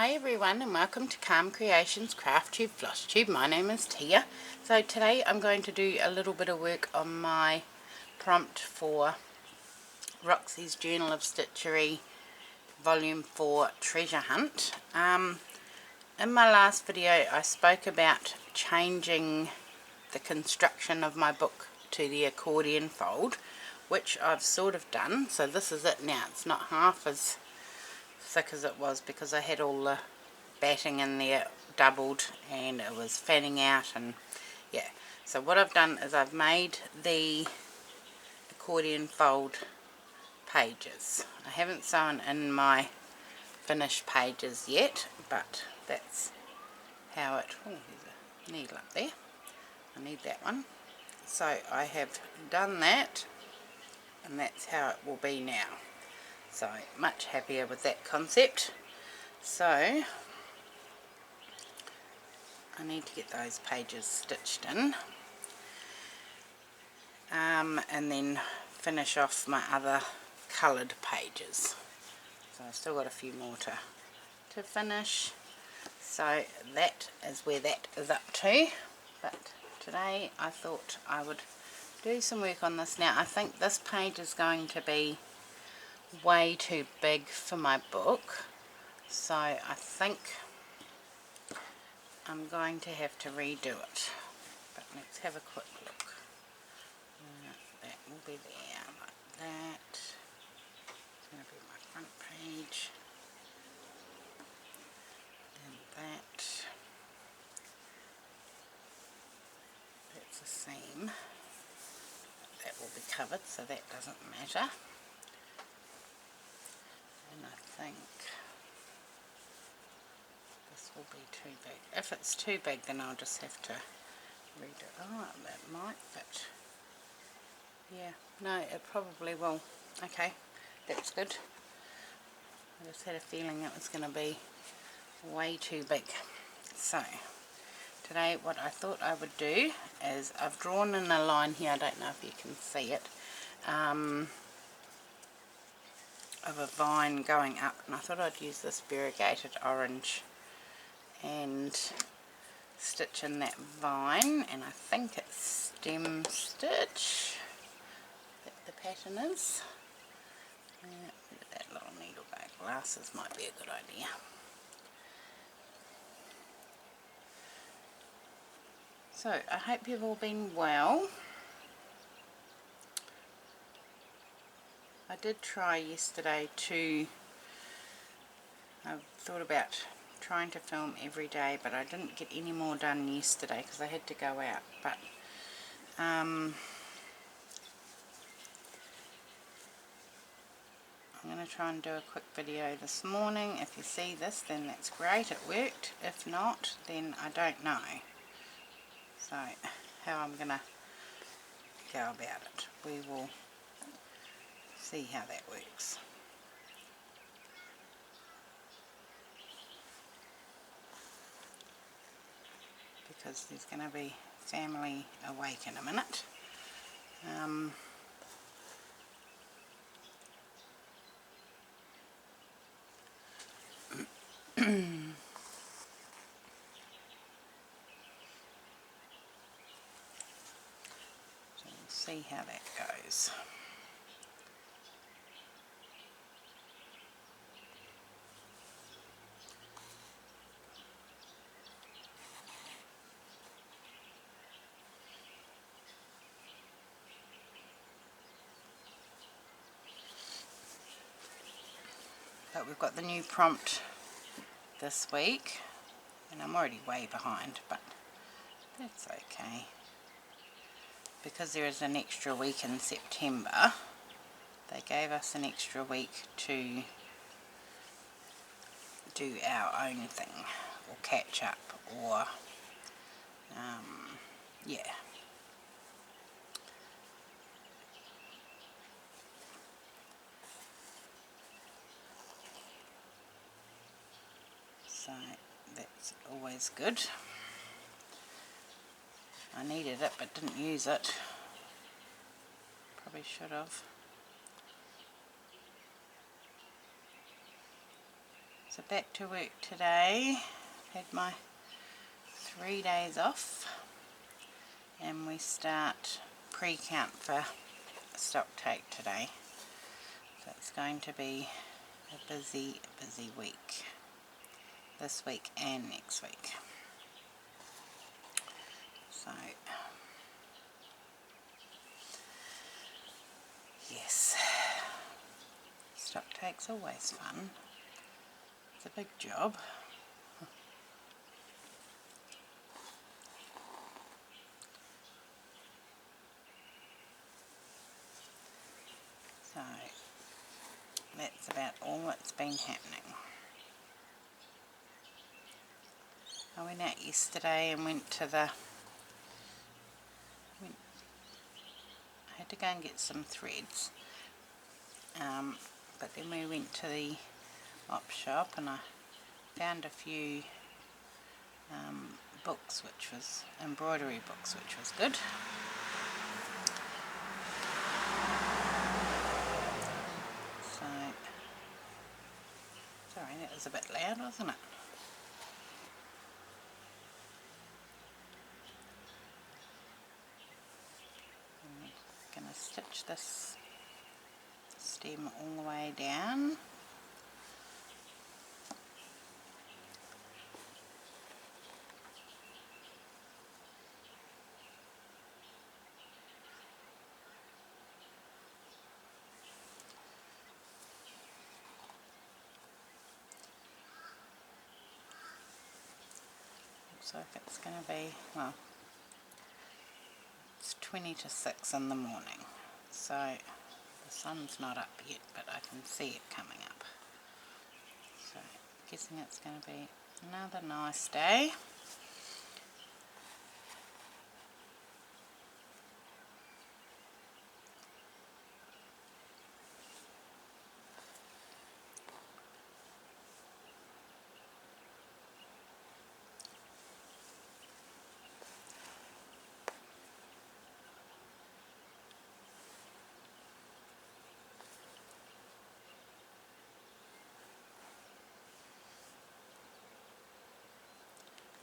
Hi everyone, and welcome to Calm Creations Crafty Flosstube. My name is Tia. So today I'm going to do a little bit of work on my prompt for Roxy's Journal of Stitchery Volume 4 Treasure Hunt. In my last video I spoke about changing the construction of my book to the accordion fold, which I've sort of done. So this is it now. It's not half as thick as it was because I had all the batting in there doubled and it was fanning out, and yeah. So what I've done is I've made the accordion fold pages. I haven't sewn in my finished pages yet, but that's how it, oh, there's a needle up there, I need that one. So I have done that, and that's how it will be now. So much happier with that concept. So I need to get those pages stitched in, and then finish off my other coloured pages. So I've still got a few more to finish. So that is where that is up to. But today I thought I would do some work on this. Now I think this page is going to be way too big for my book, so I think I'm going to have to redo it. But let's have a quick look. That will be there like that. It's going to be my front page, and that's a seam. That will be covered, so that doesn't matter. And I think this will be too big. If it's too big, then I'll just have to redo it. Oh, that might fit. Yeah, no, it probably will. Okay, that's good. I just had a feeling it was going to be way too big. So today what I thought I would do is I've drawn in a line here, I don't know if you can see it, of a vine going up, and I thought I'd use this variegated orange and stitch in that vine, and I think it's stem stitch that the pattern is. Where did that little needle go? Glasses might be a good idea. So I hope you've all been well. I did try yesterday I thought about trying to film every day, but I didn't get any more done yesterday because I had to go out. But I'm going to try and do a quick video this morning. If you see this, then that's great, it worked. If not, then I don't know. So how I'm going to go about it, we will see how that works. Because there's going to be family awake in a minute. So we'll see how that goes. But we've got the new prompt this week, and I'm already way behind, but that's okay. Because there is an extra week in September, they gave us an extra week to do our own thing, or catch up, or yeah. So that's always good. I needed it but didn't use it. Probably should have. So back to work today. Had my 3 days off, and we start pre-count for stock take today. So it's going to be a busy week, this week and next week. So yes, stock take's always fun. It's a big job. So that's about all that's been happening. I went out yesterday and I had to go and get some threads, but then we went to the op shop and I found a few books, embroidery books, which was good. So, sorry, that was a bit loud, wasn't it? I'm going to stitch this stem all the way down. Looks like it's going to be, well, it's 20 to 6 in the morning, so the sun's not up yet, but I can see it coming up. So I'm guessing it's going to be another nice day.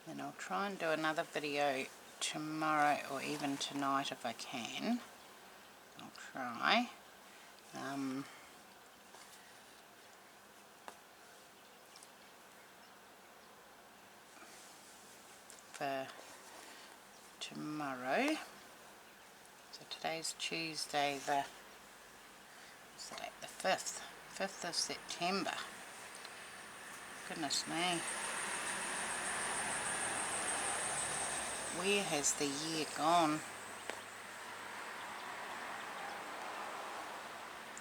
And I'll try and do another video tomorrow or even tonight if I can. I'll try. For tomorrow. So today's Tuesday, what's the date? The 5th of September. Goodness me. Where has the year gone?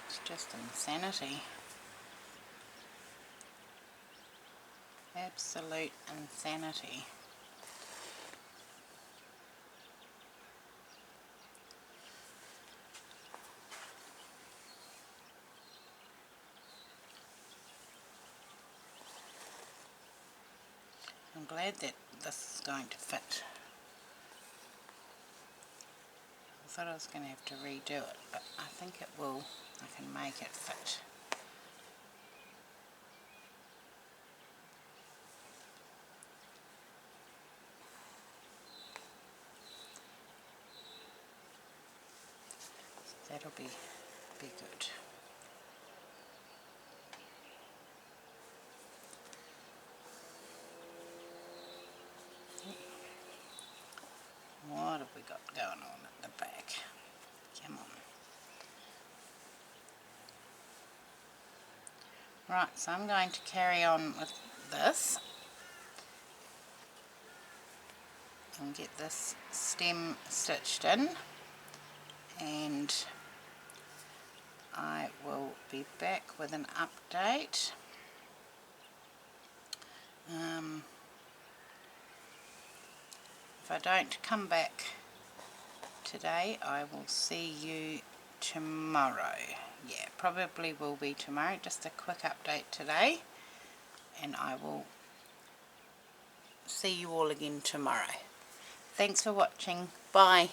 It's just insanity. Absolute insanity. I'm glad that this is going to fit. I thought I was going to have to redo it, but I think it will. I can make it fit. So that'll be good. What have we got going on at the back? Come on. Right, so I'm going to carry on with this and get this stem stitched in, and I will be back with an update. If I don't come back today, I will see you tomorrow. Yeah, probably will be tomorrow. Just a quick update today, and I will see you all again tomorrow. Thanks for watching. Bye.